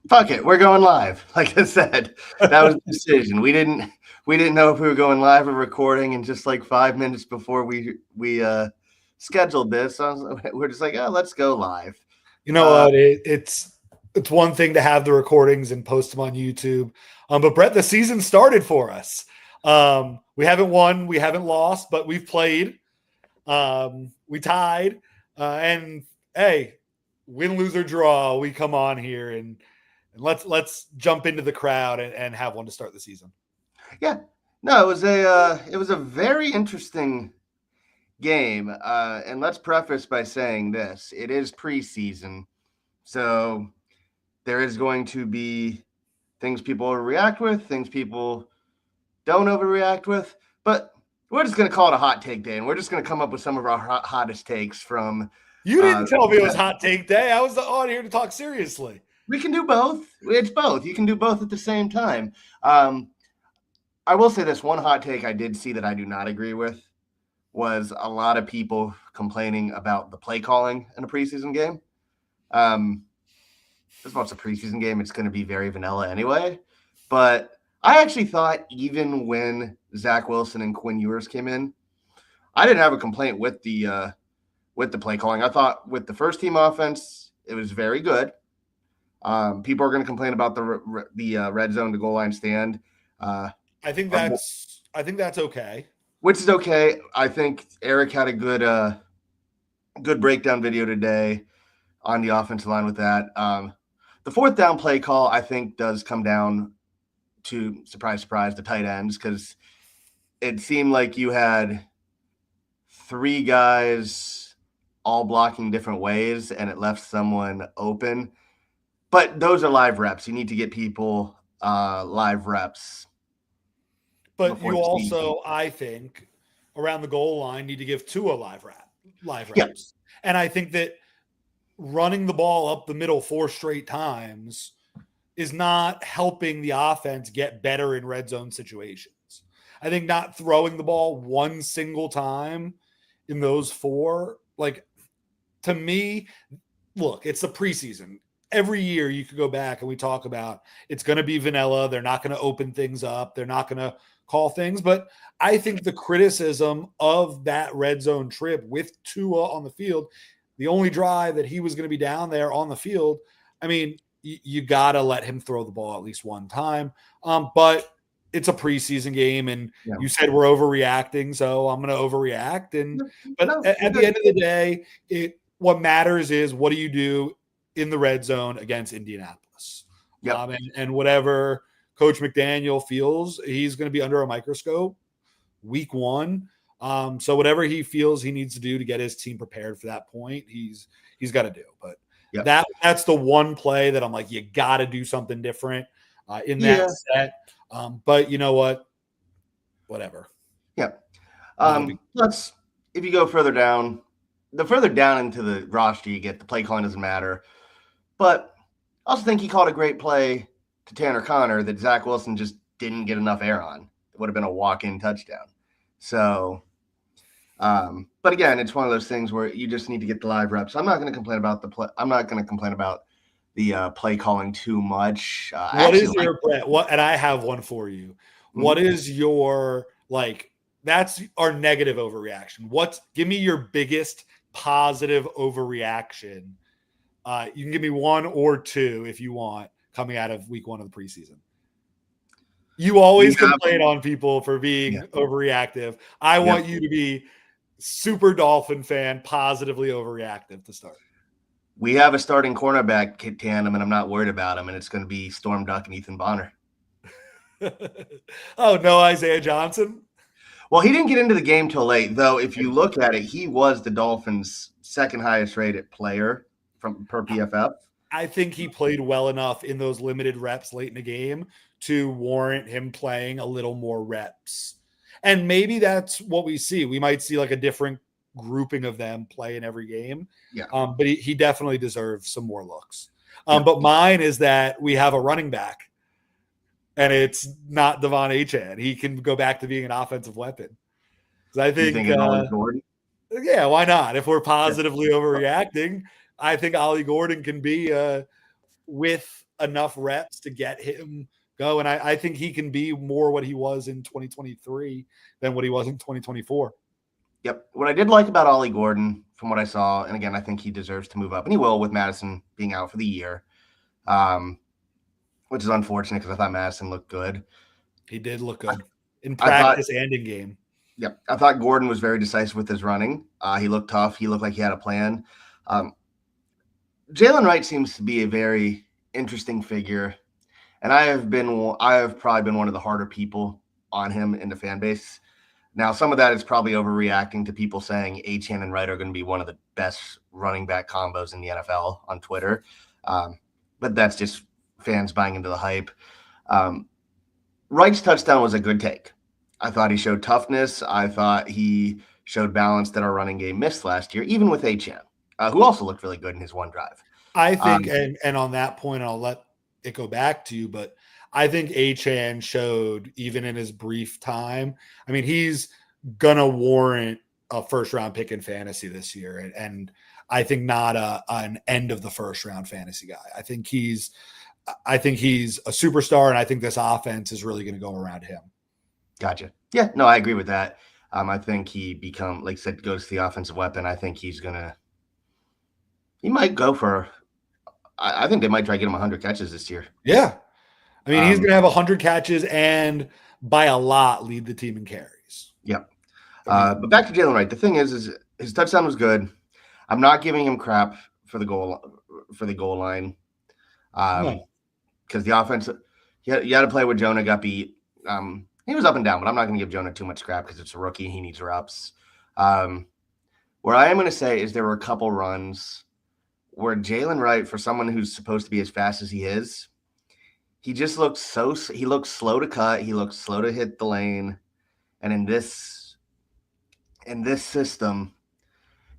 fuck it, we're going live. Like I said, that was the decision. We didn't know if we were going live or recording, and just like 5 minutes before we scheduled this, we're just like, oh, let's go live. You know what? It's one thing to have the recordings and post them on YouTube. But Brett, the season started for us. We haven't won, we haven't lost, but we've played. We tied. And hey, win, lose, or draw, we come on here and let's jump into the crowd and have one to start the season. Yeah. No, it was a very interesting game. And let's preface by saying this: it is preseason, so there is going to be things people overreact with, things people don't overreact with. But we're just going to call it a hot take day, and we're just going to come up with some of our hottest takes from. You didn't tell me it was hot take day. I was on here to talk seriously. We can do both. It's both. You can do both at the same time. I will say this one hot take I did see that I do not agree with was a lot of people complaining about the play calling in a preseason game. First of all, it's a preseason game. It's going to be very vanilla anyway. But I actually thought even when Zach Wilson and Quinn Ewers came in, I didn't have a complaint with the play calling. I thought with the first team offense, it was very good. People are going to complain about the red zone to goal line stand. I think that's okay. Which is okay. I think Eric had a good breakdown video today on the offensive line with that. The fourth down play call, I think, does come down to, surprise, surprise, the tight ends, because it seemed like you had three guys all blocking different ways, and it left someone open. But those are live reps. You need to get people live reps. But you also, I think, around the goal line, need to give Tua live reps. Yeah. And I think that running the ball up the middle 4 straight times is not helping the offense get better in red zone situations. I think not throwing the ball one single time in those 4, like, to me, look, it's the preseason. Every year you could go back and we talk about it's going to be vanilla. They're not going to open things up. They're not going to call things. But I think the criticism of that red zone trip with Tua on the field, the only drive that he was going to be down there on the field, I mean, you got to let him throw the ball at least one time. But it's a preseason game, and you said we're overreacting, so I'm going to overreact. But at the end of the day, what matters is what do you do in the red zone against Indianapolis. Yep. And whatever Coach McDaniel feels, he's going to be under a microscope week 1. So whatever he feels he needs to do to get his team prepared for that point, he's got to do. But that's the one play that I'm like, you got to do something different in that set. But you know what? Whatever. Yeah. If you go further down, the further down into the roster you get, the play calling doesn't matter. But I also think he called a great play to Tanner Connor that Zach Wilson just didn't get enough air on. It would have been a walk-in touchdown. So, but again, it's one of those things where you just need to get the live reps. I'm not going to complain about the play. I'm not going to complain about the play calling too much. What is your play? And I have one for you. Mm-hmm. What is your, like, that's our negative overreaction. Give me your biggest positive overreaction. You can give me 1 or 2 if you want, coming out of week 1 of the preseason. You always complain on people for being overreactive. I want you to be super Dolphin fan, positively overreactive to start. We have a starting cornerback tandem, and I'm not worried about him, and it's going to be Storm Duck and Ethan Bonner. Oh, no Isaiah Johnson? Well, he didn't get into the game till late, though. If you look at it, he was the Dolphins' second highest rated player per PFF. I think he played well enough in those limited reps late in the game to warrant him playing a little more reps. And maybe that's what we see. We might see like a different grouping of them play in every game. Yeah. But he definitely deserves some more looks. But mine is that we have a running back, and it's not Devon Achane. He can go back to being an offensive weapon. Because I think, why not? If we're positively overreacting, I think Ollie Gordon can be a with enough reps to get him go. And I think he can be more what he was in 2023 than what he was in 2024. Yep. What I did like about Ollie Gordon, from what I saw, and again, I think he deserves to move up, and he will with Madison being out for the year, which is unfortunate because I thought Madison looked good. He did look good in practice and in game. Yep. I thought Gordon was very decisive with his running. He looked tough. He looked like he had a plan. Jalen Wright seems to be a very interesting figure, and I have probably been one of the harder people on him in the fan base. Now, some of that is probably overreacting to people saying Achane and Wright are going to be one of the best running back combos in the NFL on Twitter. But that's just fans buying into the hype. Wright's touchdown was a good take. I thought he showed toughness. I thought he showed balance that our running game missed last year, even with Achane, who also looked really good in his one drive. I think, and on that point, I'll let it go back to you, but I think Achane showed, even in his brief time, I mean, he's going to warrant a first-round pick in fantasy this year, and I think not an end of the first-round fantasy guy. I think he's a superstar, and I think this offense is really going to go around him. Gotcha. Yeah, no, I agree with that. I think he like I said, goes to the offensive weapon. I think he might go for, I think they might try to get him 100 catches this year. Yeah. I mean, he's going to have 100 catches and by a lot lead the team in carries. Yep. But back to Jalen Wright. The thing is his touchdown was good. I'm not giving him crap for the goal line. Because the offense, you had to play with Jonah, got beat. He was up and down, but I'm not going to give Jonah too much crap because it's a rookie. He needs reps. Where I am going to say is there were a couple runs where Jalen Wright, for someone who's supposed to be as fast as he is, he just looks he looks slow to cut. He looks slow to hit the lane. And in this system,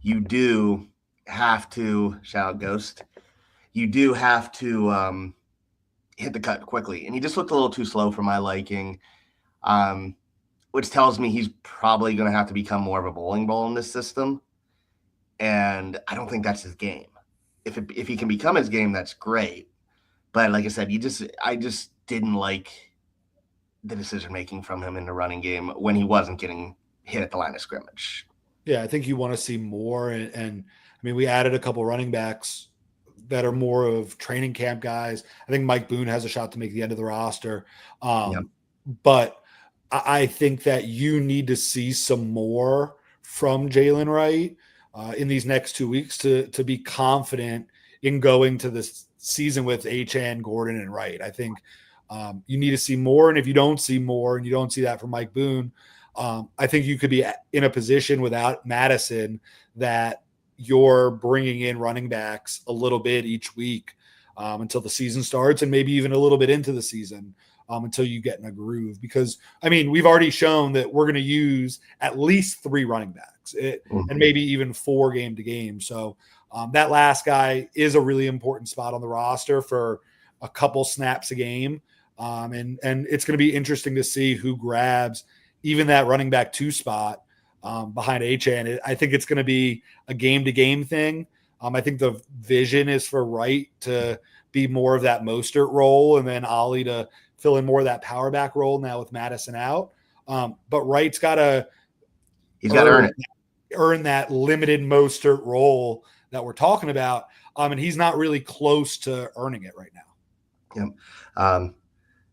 you do have to, shout out Ghost, you do have to hit the cut quickly. And he just looked a little too slow for my liking, which tells me he's probably going to have to become more of a bowling ball in this system. And I don't think that's his game. If he can become his game, that's great. But like I said, I just didn't like the decision-making from him in the running game when he wasn't getting hit at the line of scrimmage. Yeah, I think you want to see more. And I mean, we added a couple running backs that are more of training camp guys. I think Mike Boone has a shot to make the end of the roster. But I think that you need to see some more from Jalen Wright in these next 2 weeks to be confident in going to this season with Achane, Gordon, and Wright. I think you need to see more. And if you don't see more and you don't see that from Mike Boone, I think you could be in a position without Madison that you're bringing in running backs a little bit each week until the season starts, and maybe even a little bit into the season until you get in a groove. Because, I mean, we've already shown that we're going to use at least 3 running backs and maybe even 4 game to game. So that last guy is a really important spot on the roster for a couple snaps a game. And it's going to be interesting to see who grabs even that running back 2 spot behind Achane. I think it's going to be a game-to-game thing. I think the vision is for Wright to be more of that Mostert role and then Ollie to fill in more of that power back role now with Madison out. But Wright's got to earn that limited Mostert role that we're talking about. And he's not really close to earning it right now. Yep.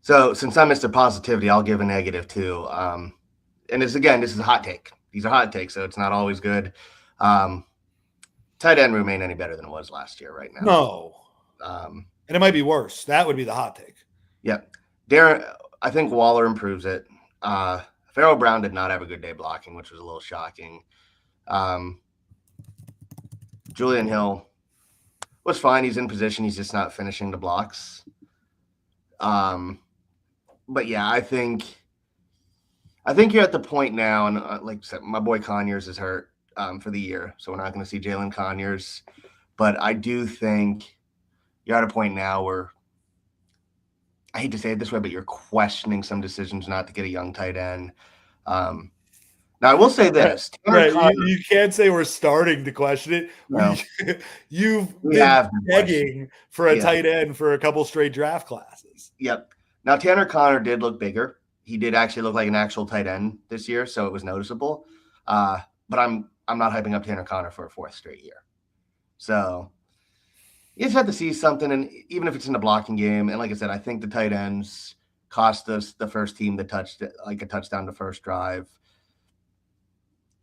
So since I'm Mr. Positivity, I'll give a negative too. And this is a hot take. These are hot takes, so it's not always good. Tight end room ain't any better than it was last year right now. No. And it might be worse. That would be the hot take. Yep. Darren, I think Waller improves it. Pharaoh Brown did not have a good day blocking, which was a little shocking. Julian Hill was fine. He's in position. He's just not finishing the blocks. But yeah, I think you're at the point now, and like I said, my boy Conyers is hurt for the year, so we're not going to see Jalen Conyers. But I do think you're at a point now where, I hate to say it this way, but you're questioning some decisions not to get a young tight end. Now, Now, I will say this. Tanner Right. Connor, You can't say we're starting to question it. no, You've we been have been questioning. begging for a Yeah. tight end for a couple straight draft classes. Yep. Now, Tanner Connor did look bigger. He did actually look like an actual tight end this year, so it was noticeable. But I'm not hyping up Tanner Connor for a fourth straight year. So you just have to see something, and even if it's in the blocking game, and like I said, I think the tight ends cost us the first team that touched it, like a touchdown the first drive.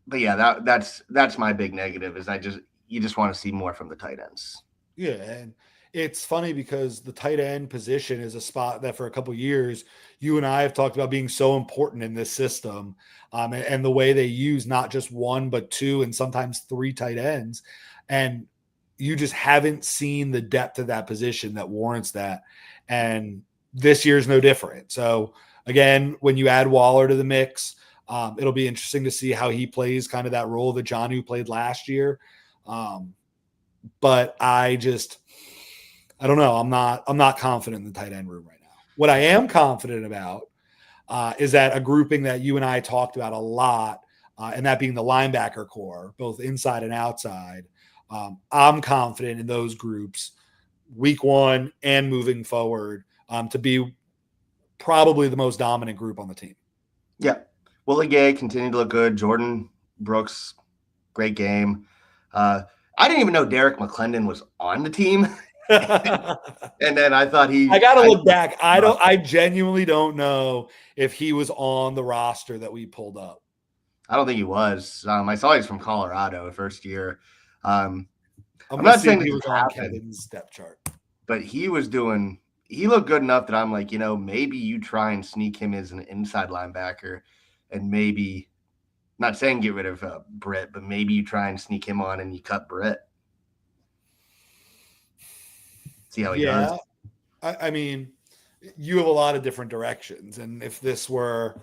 But yeah, that's my big negative is you just want to see more from the tight ends. Yeah, and it's funny because the tight end position is a spot that for a couple years you and I have talked about being so important in this system, and the way they use not just one but two and sometimes three tight ends, and you just haven't seen the depth of that position that warrants that. And this year's no different. So again, when you add Waller to the mix, it'll be interesting to see how he plays kind of that role that Jonnu played last year. But I don't know. I'm not confident in the tight end room right now. What I am confident about is that a grouping that you and I talked about a lot, and that being the linebacker core, both inside and outside. I'm confident in those groups week one and moving forward to be probably the most dominant group on the team. Yeah. Willie Gay continued to look good. Jordan Brooks, great game. I didn't even know Derek McClendon was on the team. And then I thought I got to look back. I genuinely don't know if he was on the roster that we pulled up. I don't think he was. I saw he's from Colorado first year. I'm not saying he was on Kevin's depth chart, but he looked good enough that I'm like, maybe you try and sneak him as an inside linebacker, and maybe, not saying get rid of Britt, but maybe you try and sneak him on and you cut Britt. See how he does. I mean, you have a lot of different directions, and if this were,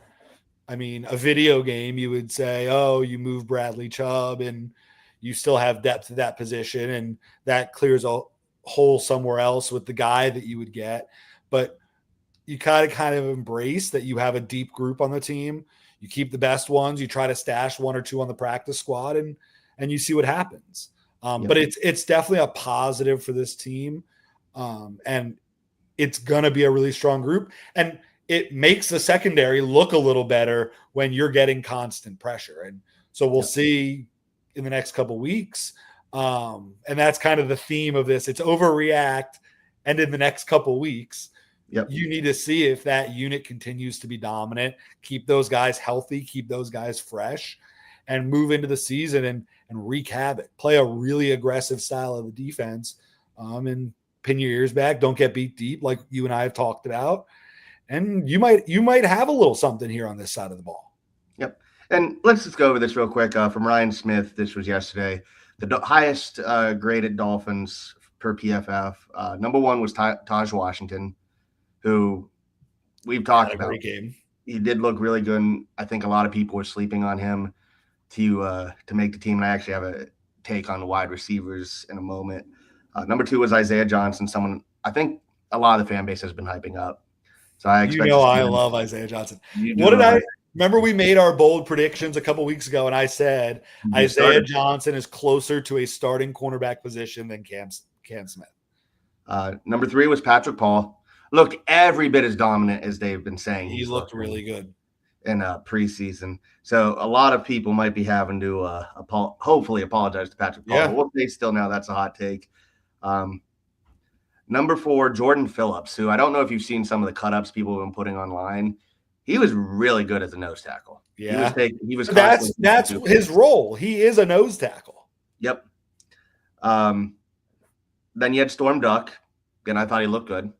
a video game, you would say, oh, you move Bradley Chubb and you still have depth at that position, and that clears a hole somewhere else with the guy that you would get. But you kind of embrace that you have a deep group on the team. You keep the best ones. You try to stash one or two on the practice squad, and you see what happens. But it's definitely a positive for this team, and it's going to be a really strong group. And it makes the secondary look a little better when you're getting constant pressure. And so we'll see in the next couple of weeks. And that's kind of the theme of this. It's overreact. And in the next couple of weeks, you need to see if that unit continues to be dominant, keep those guys healthy, keep those guys fresh, and move into the season and wreak havoc. Play a really aggressive style of the defense, and pin your ears back. Don't get beat deep like you and I have talked about. And you might have a little something here on this side of the ball. Yep. And let's just go over this real quick. From Ryan Smith, this was yesterday. The highest graded Dolphins per PFF. Number one was Taj Washington, who we've talked about. Great game. He did look really good. And I think a lot of people were sleeping on him to make the team. And I actually have a take on the wide receivers in a moment. Number two was Isaiah Johnson, someone I think a lot of the fan base has been hyping up. So I expect I love Isaiah Johnson. What did I remember? We made our bold predictions a couple weeks ago, and I said Isaiah Johnson is closer to a starting cornerback position than Cam Smith. Number three was Patrick Paul. Looked every bit as dominant as they've been saying. He looked really good in preseason. So a lot of people might be having to hopefully apologize to Patrick Paul. But we'll say still now that's a hot take. Number four, Jordan Phillips, who I don't know if you've seen some of the cut-ups people have been putting online. He was really good as a nose tackle. Yeah. He was that's his role. He is a nose tackle. Yep. Then you had Storm Duck. Again, I thought he looked good.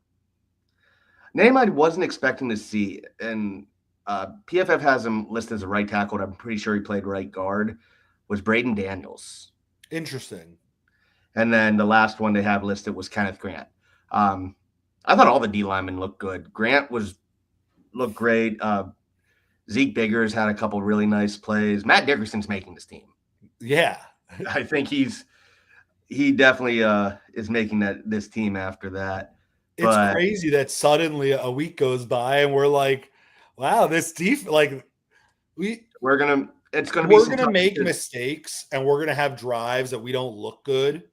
Name I wasn't expecting to see, and PFF has him listed as a right tackle, and I'm pretty sure he played right guard, was Braden Daniels. Interesting. And then the last one they have listed was Kenneth Grant. I thought all the D linemen looked good. Grant looked great. Zeke Biggers had a couple really nice plays. Matt Dickerson's making this team. Yeah. I think he definitely is making this team after that. It's crazy that suddenly a week goes by and we're like, wow, this we're it's going to be We're some going to tough make decisions. mistakes, and we're going to have drives that we don't look good.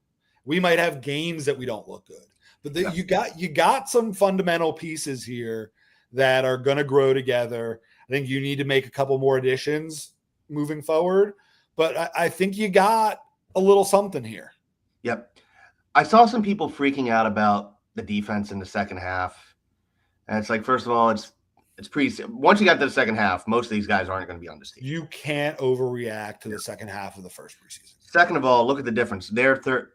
We might have games that we don't look good. But Yeah. you got some fundamental pieces here that are going to grow together. I think you need to make a couple more additions moving forward, but I think you got a little something here. Yep. I saw some people freaking out about the defense in the second half. And it's like, first of all, it's pretty. Once you got to the second half, most of these guys aren't going to be on this team. You can't overreact to the second half of the first preseason. Second of all, look at the difference. The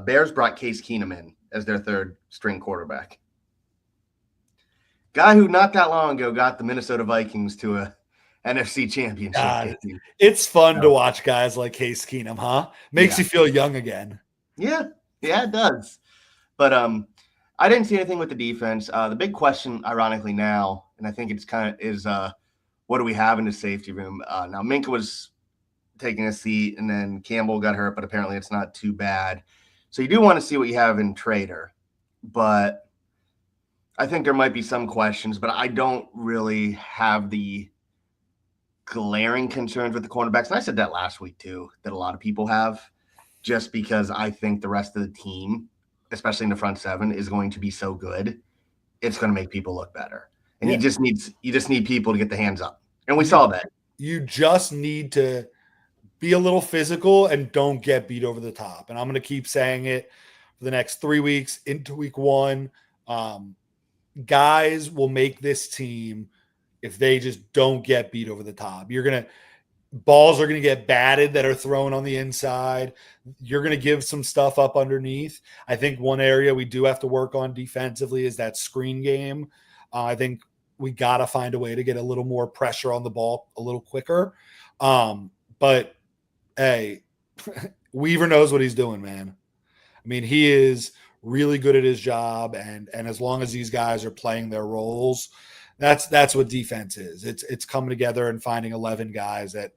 Bears brought Case Keenum in as their third string quarterback. Guy who not that long ago got the Minnesota Vikings to a NFC championship God, game. it's fun to watch guys like Case Keenum, huh? Makes you feel young again. Yeah, it does. But I didn't see anything with the defense. The big question, ironically, now, and I think it's kind of is what do we have in the safety room? Now Minka was taking a seat, and then Campbell got hurt, but apparently it's not too bad. So you do want to see what you have in Trader, but I think there might be some questions, but I don't really have the glaring concerns with the cornerbacks. And I said that last week too, that a lot of people have, just because I think the rest of the team, especially in the front seven, is going to be so good. It's going to make people look better. And you just need people to get the hands up. And we saw that. You just need to be a little physical and don't get beat over the top. And I'm going to keep saying it for the next 3 weeks into week one. Guys will make this team if they just don't get beat over the top. Balls are going to get batted that are thrown on the inside. You're going to give some stuff up underneath. I think one area we do have to work on defensively is that screen game. I think we got to find a way to get a little more pressure on the ball a little quicker. But hey, Weaver knows what he's doing, man. I mean, he is really good at his job, and as long as these guys are playing their roles, that's what defense is. It's coming together and finding 11 guys that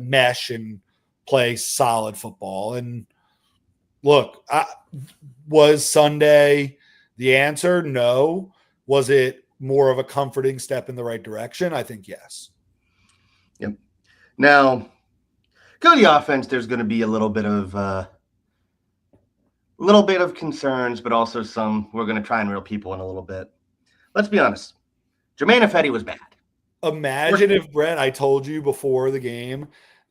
mesh and play solid football. And look, was Sunday the answer? No. Was it more of a comforting step in the right direction? I think yes. Yep. Now, go to the offense. There's going to be a little bit of concerns, but also some. We're going to try and reel people in a little bit. Let's be honest. Jermaine Ifedi was bad. Imagine if, Brett, I told you before the game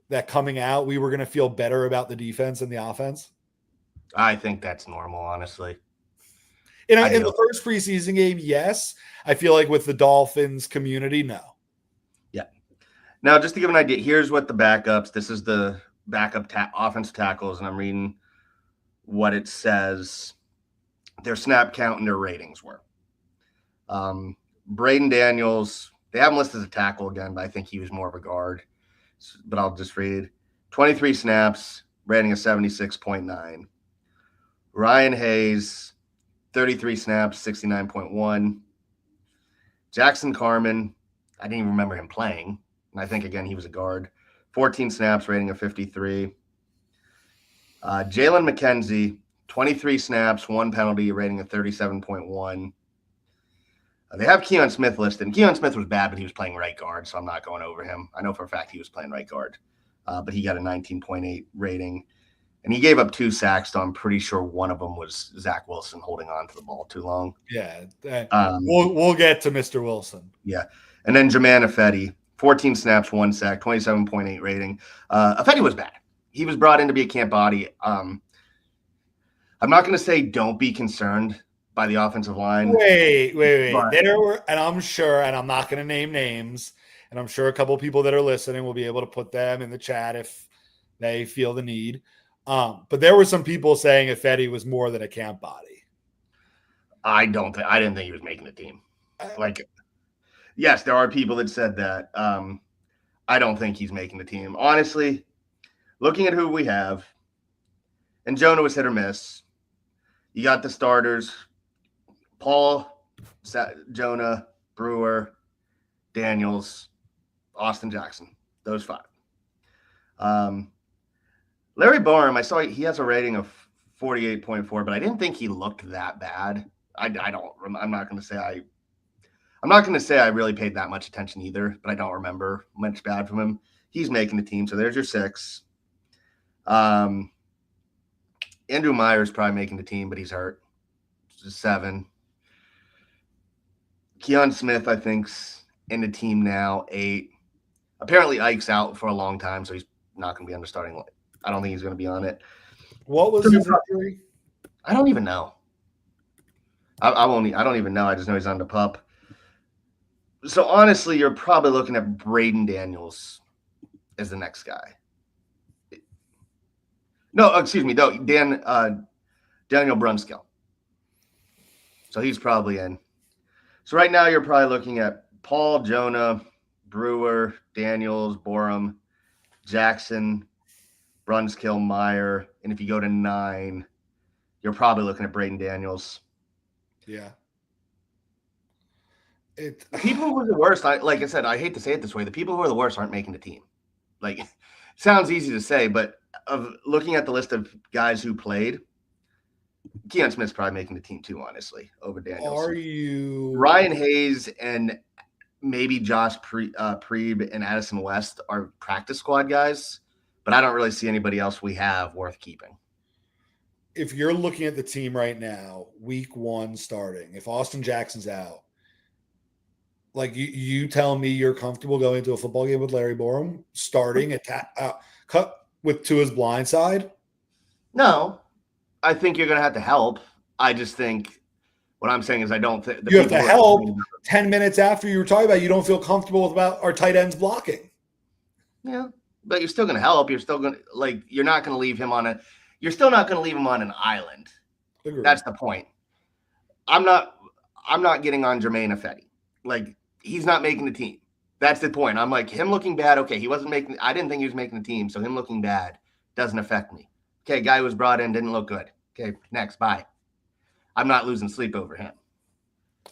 that coming out, we were going to feel better about the defense and the offense. I think that's normal, honestly. In the first preseason game, yes. I feel like with the Dolphins community, no. Yeah. Now, just to give an idea, here's what the backups, this is the backup offensive tackles, and I'm reading what it says their snap count and their ratings were. Braden Daniels, they have him listed as a tackle again, but I think he was more of a guard. But I'll just read 23 snaps, rating of 76.9. Ryan Hayes, 33 snaps, 69.1. Jackson Carman, I didn't even remember him playing. And I think, again, he was a guard. 14 snaps, rating of 53. Jalen McKenzie, 23 snaps, 1 penalty, rating of 37.1. They have Keon Smith listed. And Keon Smith was bad, but he was playing right guard, so I'm not going over him. I know for a fact he was playing right guard. But he got a 19.8 rating. And he gave up 2 sacks, so I'm pretty sure one of them was Zach Wilson holding on to the ball too long. Yeah. We'll get to Mr. Wilson. Yeah. And then Jermaine Ifedi, 14 snaps, 1 sack, 27.8 rating. Ifedi was bad. He was brought in to be a camp body. I'm not going to say don't be concerned by the offensive line. Wait. There were, and I'm sure, and I'm not going to name names, and I'm sure a couple of people that are listening will be able to put them in the chat if they feel the need. But there were some people saying Ifedi was more than a camp body. I didn't think he was making the team. Yes, there are people that said that. I don't think he's making the team. Honestly, looking at who we have, and Jonah was hit or miss. You got the starters, Paul, Jonah, Brewer, Daniels, Austin Jackson, those 5. Larry Barham, I saw he has a rating of 48.4, but I didn't think he looked that bad. I'm not going to say I really paid that much attention either, but I don't remember much bad from him. He's making the team. So there's your 6. Andrew Meyer's probably making the team, but he's hurt. 7. Keon Smith, I think's in the team now. 8. Apparently Ike's out for a long time, so he's not going to be on the starting line. I don't think he's going to be on it. What was his injury? I don't even know. I don't even know. I just know he's on the pup. So honestly, you're probably looking at Braden Daniels as the next guy. No, excuse me. No, Daniel Brunskill. So he's probably in. So right now you're probably looking at Paul, Jonah, Brewer, Daniels, Borum, Jackson, Brunskill, Meyer, and if you go to 9, you're probably looking at Braden Daniels. Yeah. The people who are the worst, like I said, I hate to say it this way, the people who are the worst aren't making the team. Like, sounds easy to say, but of looking at the list of guys who played, Keon Smith's probably making the team too, honestly, over Daniels. Are you Ryan Hayes and maybe Josh Preeb and Addison West are practice squad guys, but I don't really see anybody else we have worth keeping. If you're looking at the team right now, week 1 starting, if Austin Jackson's out, like you tell me you're comfortable going to a football game with Larry Borum, starting cut with Tua's blind side? No, I think you're going to have to help. I just think what I'm saying is I don't think you have to help 10 minutes after you were talking about you don't feel comfortable about our tight ends blocking. Yeah, but you're still going to help. You're still going to you're not going to leave him on you're still not going to leave him on an island. Agreed. That's the point. I'm not getting on Jermaine Ifedi. Like, he's not making the team. That's the point. I'm like, him looking bad, okay, I didn't think he was making the team, so him looking bad doesn't affect me. Okay, guy who was brought in didn't look good. Okay, next, bye. I'm not losing sleep over him.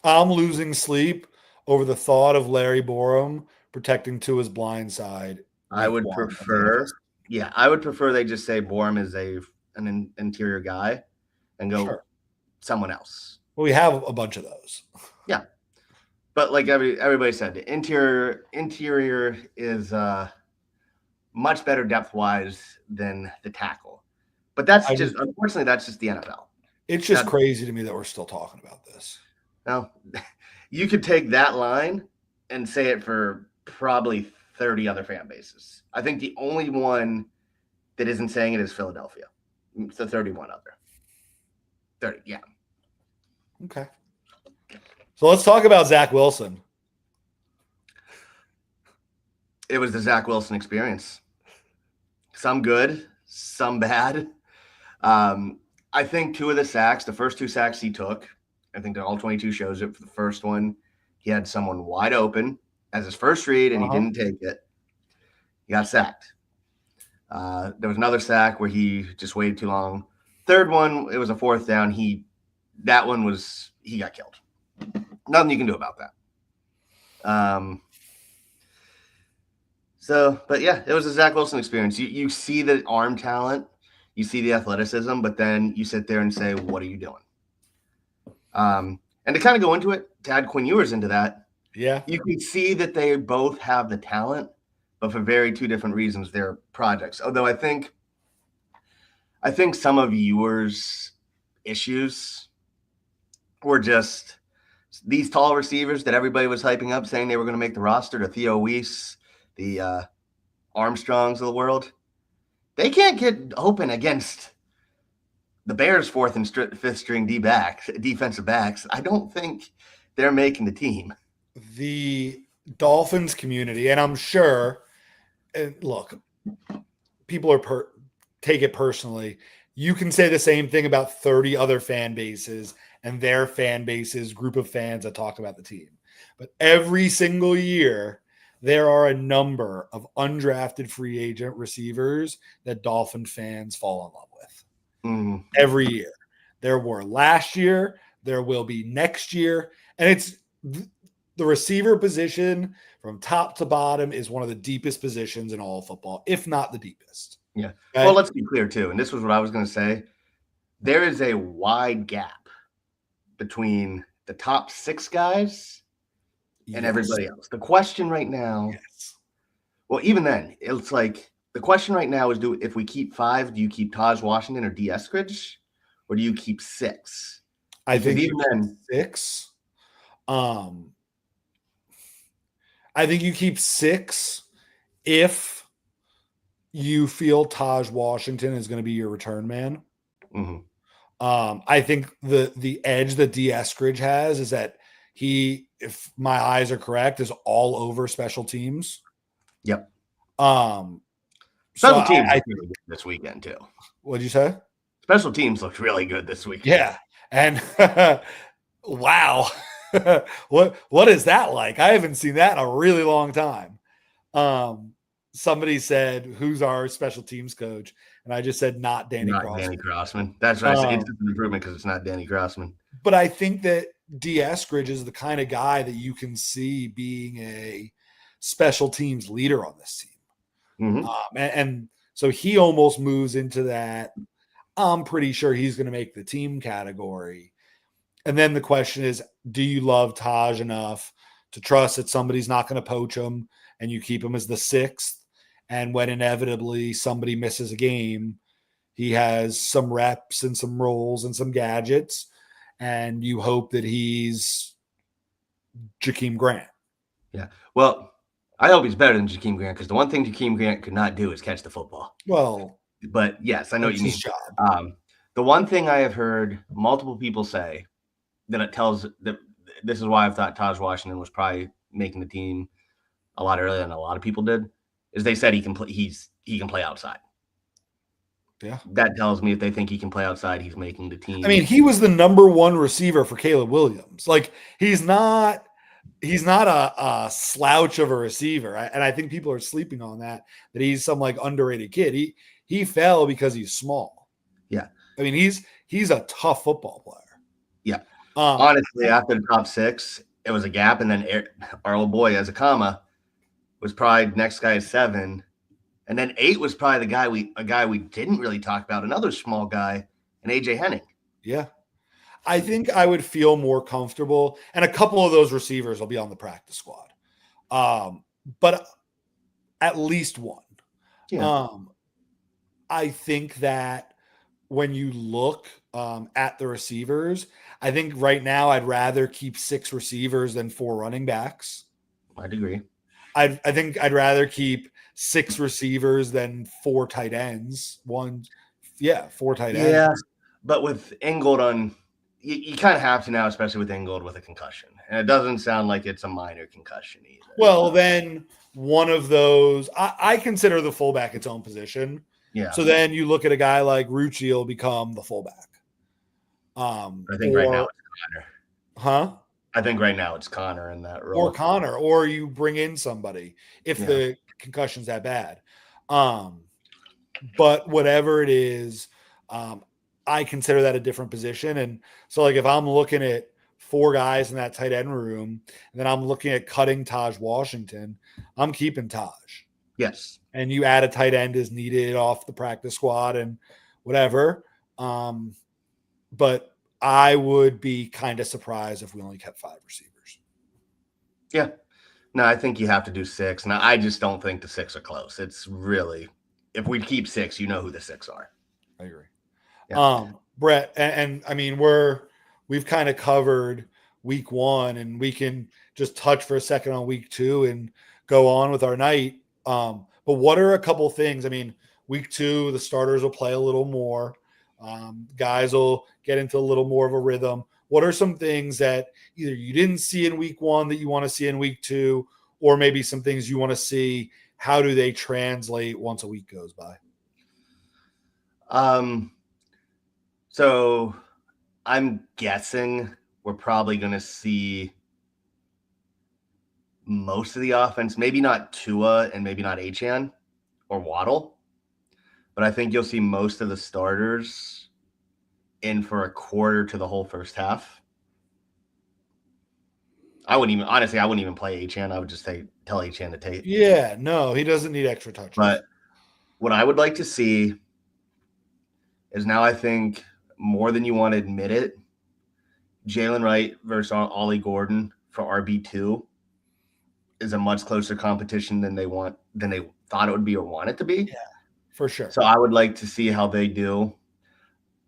I'm losing sleep over the thought of Larry Borum protecting Tua's blind side. I would prefer they just say Borum is an interior guy and go someone else. Well, we have a bunch of those. Yeah. But like everybody said, the interior is much better depth-wise than the tackle. But unfortunately, that's just the NFL. It's just crazy to me that we're still talking about this. Now, you could take that line and say it for probably 30 other fan bases. I think the only one that isn't saying it is Philadelphia. It's the 31 other. 30, yeah. Okay. So let's talk about Zach Wilson. It was the Zach Wilson experience. Some good, some bad. I think 2 of the sacks, the first 2 sacks he took, I think that all 22 shows it. For the first one, he had someone wide open as his first read, and he didn't take it. He got sacked. There was another sack where he just waited too long. Third one, it was a 4th down. He got killed. Nothing you can do about that. But yeah, it was a Zach Wilson experience. You see the arm talent, you see the athleticism, but then you sit there and say, what are you doing? And to kind of go into it, to add Quinn Ewers into that, yeah, you can see that they both have the talent, but for very 2 different reasons, they're projects. Although I think some of Ewers' issues were just these tall receivers that everybody was hyping up, saying they were going to make the roster, to Theo Weiss, the Armstrongs of the world. They can't get open against the Bears' 4th and 5th string defensive backs. I don't think they're making the team. The Dolphins community, and I'm sure, and look, people take it personally. You can say the same thing about 30 other fan bases and their fan bases, group of fans that talk about the team. But every single year, there are a number of undrafted free agent receivers that Dolphin fans fall in love with. Every year. There were last year, there will be next year, and it's the receiver position from top to bottom is one of the deepest positions in all of football, if not the deepest. Yeah. Okay? Well, let's be clear too, and this was what I was going to say. There is a wide gap between the top 6 guys and everybody else. The question right now, Well, even then, it's like the question right now is: if we keep 5, do you keep Taj Washington or D. Eskridge, or do you keep 6? I Because think you even keep then, 6. Um, I think you keep 6 if you feel Taj Washington is going to be your return man. mm-hmm. I think the edge that D. Eskridge has is that he, if my eyes are correct, is all over special teams. Yep. Um, so Special teams I look really good this weekend too. what'd you say? Special teams looked really good this weekend. Yeah, and wow, what is that like? I haven't seen that in a really long time. Um, Somebody said, "Who's our special teams coach?" And I just said, "Not Danny Not Danny Crossman." Crossman. That's right. It's Um, just an improvement because it's not Danny Crossman. but I think that D. Eskridge is the kind of guy that you can see being a special teams leader on this team. Mm-hmm. And so he almost moves into that. I'm pretty sure he's going to make the team category. And then the question is, do you love Taj enough to trust that somebody's not going to poach him and you keep him as the 6th? And when inevitably somebody misses a game, he has some reps and some roles and some gadgets, and you hope that he's Jakeem Grant. Yeah. Well, I hope he's better than Jakeem Grant because the one thing Jakeem Grant could not do is catch the football. Well, But yes, I know what that's you his mean. job. The one thing I have heard multiple people say that it tells that this is why I've thought Taj Washington was probably making the team a lot earlier than a lot of people did, is they said he can play. He can play outside. Yeah. That tells me if they think he can play outside, he's making the team. I mean, he was the number 1 receiver for Caleb Williams. Like he's not a slouch of a receiver. And I think people are sleeping on that he's some like underrated kid. He fell because he's small. Yeah. I mean, he's a tough football player. Yeah. Honestly, after the top 6, it was a gap, and then our old boy as a comma was probably next guy at 7, and then 8 was probably a guy we didn't really talk about, another small guy, and AJ Henning. Yeah. I think I would feel more comfortable, and a couple of those receivers will be on the practice squad. But at least one. Yeah. I think that when you look at the receivers, I think right now I'd rather keep 6 receivers than 4 running backs. I'd agree. I think I'd rather keep 6 receivers than 4 tight ends. 4 tight ends. Yeah, but with Ingold you kind of have to now, especially with Ingold with a concussion, and it doesn't sound like it's a minor concussion either. Well, then one of those, I consider the fullback its own position. Yeah. So then you look at a guy like Rucci will become the fullback. I think right now it's Connor. Huh? I think right now it's Connor in that role. Or Connor, or you bring in somebody if the concussion's that bad. But whatever it is, I consider that a different position. And so, like, if I'm looking at 4 guys in that tight end room, and then I'm looking at cutting Taj Washington, I'm keeping Taj. Yes. And you add a tight end as needed off the practice squad and whatever. But I would be kind of surprised if we only kept 5 receivers. Yeah. No, I think you have to do 6. Now, I just don't think the 6 are close. It's really, if we keep 6, you know who the 6 are. I agree. Yeah. Brett, and I mean, we've kind of covered week 1, and we can just touch for a second on week 2 and go on with our night. But what are a couple things? I mean, week 2, the starters will play a little more. Guys will get into a little more of a rhythm. What are some things that either you didn't see in week 1 that you want to see in week 2, or maybe some things you want to see? How do they translate once a week goes by? So I'm guessing we're probably going to see most of the offense, maybe not Tua and maybe not Achane or Waddle, but I think you'll see most of the starters in for a quarter to the whole first half. I wouldn't even play Achane. I would just tell Achane to take. Yeah, no, he doesn't need extra touches. But what I would like to see is, now I think more than you want to admit it, Jalen Wright versus Ollie Gordon for RB2. is a much closer competition than they thought it would be or want it to be. Yeah, for sure. So I would like to see how they do.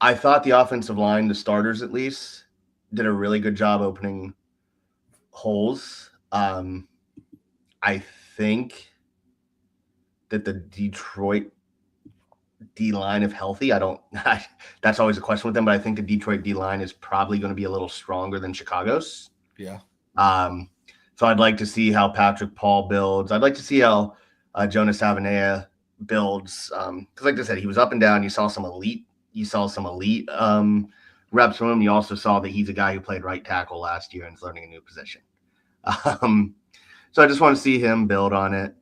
I thought the offensive line, the starters at least, did a really good job opening holes. I think that the Detroit D line, if healthy, that's always a question with them, but I think the Detroit D line is probably going to be a little stronger than Chicago's. Yeah. So I'd like to see how Patrick Paul builds. I'd like to see how Jonas Avenea builds. Because like I said, he was up and down. You saw some elite reps from him. You also saw that he's a guy who played right tackle last year and is learning a new position. So I just want to see him build on it.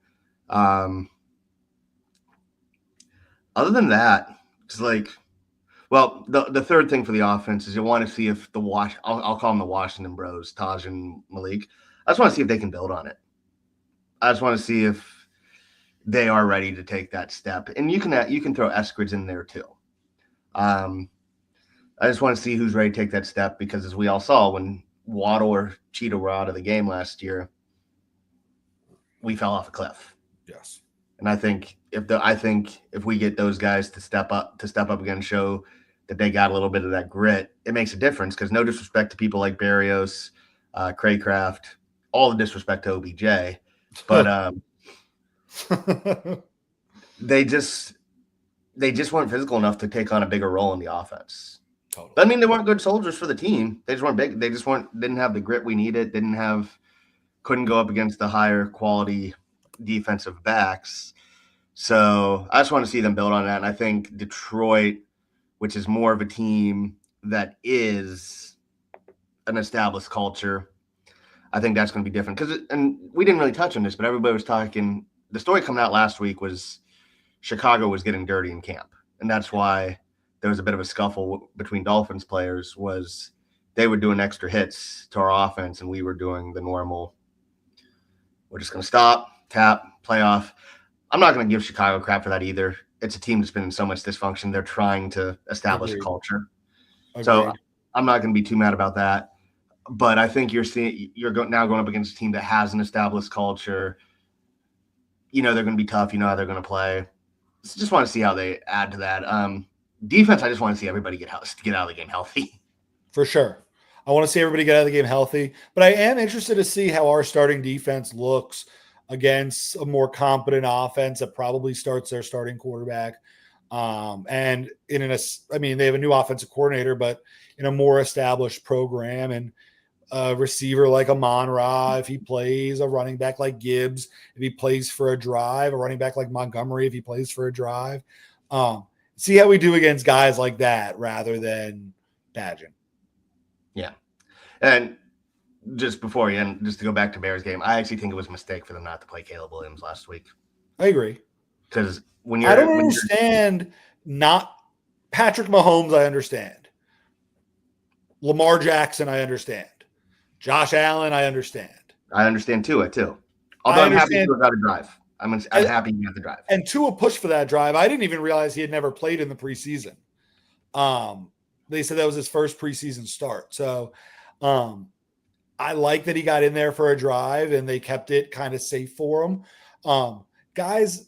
Other than that, it's like, well, the third thing for the offense is you want to see if I'll call them the Washington Bros, Taj and Malik. I just want to see if they can build on it. I just want to see if they are ready to take that step. And you can throw Eskridge in there too. I just want to see who's ready to take that step because as we all saw when Waddle or Cheetah were out of the game last year, we fell off a cliff. Yes. And I think if we get those guys to step up again and show that they got a little bit of that grit, it makes a difference. Because no disrespect to people like Barrios, Craycraft, all the disrespect to OBJ, but they just weren't physical enough to take on a bigger role in the offense. Totally. I mean, they weren't good soldiers for the team. They just weren't big. They just didn't have the grit we needed. Couldn't go up against the higher quality defensive backs. So I just want to see them build on that. And I think Detroit, which is more of a team that is an established culture, I think that's going to be different. And we didn't really touch on this, but everybody was talking. The story coming out last week was Chicago was getting dirty in camp. And that's why there was a bit of a scuffle between Dolphins players was they were doing extra hits to our offense and we were doing the normal. We're just going to stop, tap, playoff. I'm not going to give Chicago crap for that either. It's a team that's been in so much dysfunction. They're trying to establish a culture. Agreed. So I'm not going to be too mad about that. But I think you're now going up against a team that has an established culture. You know they're going to be tough. You know how they're going to play. So just want to see how they add to that. Defense, I just want to see everybody get out of the game healthy. For sure. I want to see everybody get out of the game healthy. But I am interested to see how our starting defense looks against a more competent offense that probably starts their starting quarterback. And they have a new offensive coordinator, but in a more established program and a receiver like Amon-Ra, if he plays, a running back like Gibbs, if he plays for a drive, a running back like Montgomery, if he plays for a drive. See how we do against guys like that rather than Badgett. Yeah. And just before you end, just to go back to Bears game, I actually think it was a mistake for them not to play Caleb Williams last week. I agree. Because I don't understand not Patrick Mahomes, I understand. Lamar Jackson, I understand. Josh Allen, I understand. I understand Tua, too. Although I'm happy Tua got a drive. I'm happy he got the drive. And Tua pushed for that drive. I didn't even realize he had never played in the preseason. They said that was his first preseason start. So I like that he got in there for a drive and they kept it kind of safe for him. Guys,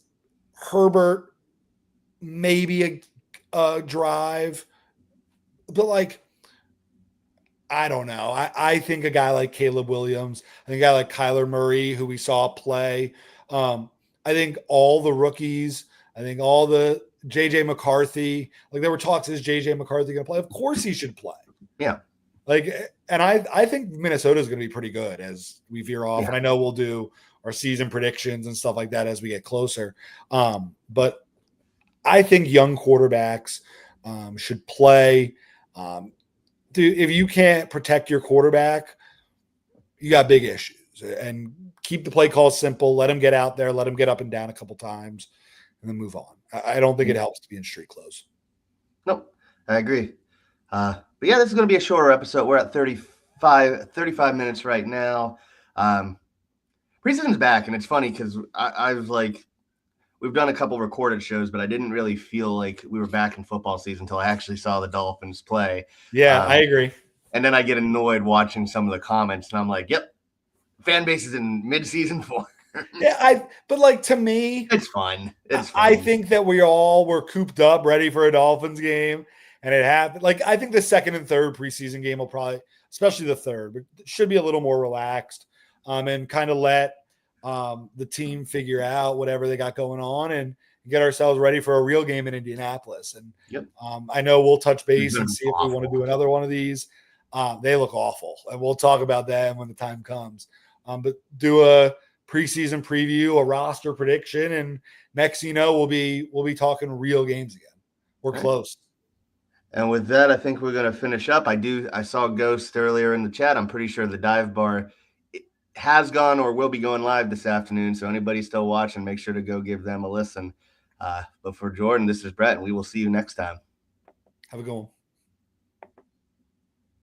Herbert, maybe a drive, but I don't know. I think a guy like Caleb Williams, I think a guy like Kyler Murray, who we saw play. I think all the rookies, I think all the JJ McCarthy, there were talks, is JJ McCarthy going to play? Of course he should play. Yeah. And I think Minnesota is going to be pretty good as we veer off. Yeah. And I know we'll do our season predictions and stuff like that as we get closer. But I think young quarterbacks should play. If you can't protect your quarterback, you got big issues. And keep the play call simple. Let him get out there. Let him get up and down a couple times and then move on. I don't think it helps to be in street clothes. Nope, I agree. But yeah, this is going to be a shorter episode. We're at 35 minutes right now. Preseason's back, and it's funny because we've done a couple recorded shows, but I didn't really feel like we were back in football season until I actually saw the Dolphins play. Yeah, I agree. And then I get annoyed watching some of the comments, and I'm like, yep, fan base is in mid-season form. Yeah, but like to me, it's fun. It's fun. I think that we all were cooped up, ready for a Dolphins game, and it happened. Like I think the second and third preseason game will probably, especially the third, but should be a little more relaxed, and kind of let the team figure out whatever they got going on and get ourselves ready for a real game in Indianapolis. And yep. I know we'll touch base and see if we want to do another one of these. They look awful, and we'll talk about that when the time comes. But do a preseason preview, a roster prediction, and next you know we'll be talking real games again. We're close. And with that, I think we're going to finish up. I saw Ghost earlier in the chat. I'm pretty sure the dive bar has gone or will be going live this afternoon. So anybody still watching, make sure to go give them a listen. But for Jordan, this is Brett, and we will see you next time. Have a good one.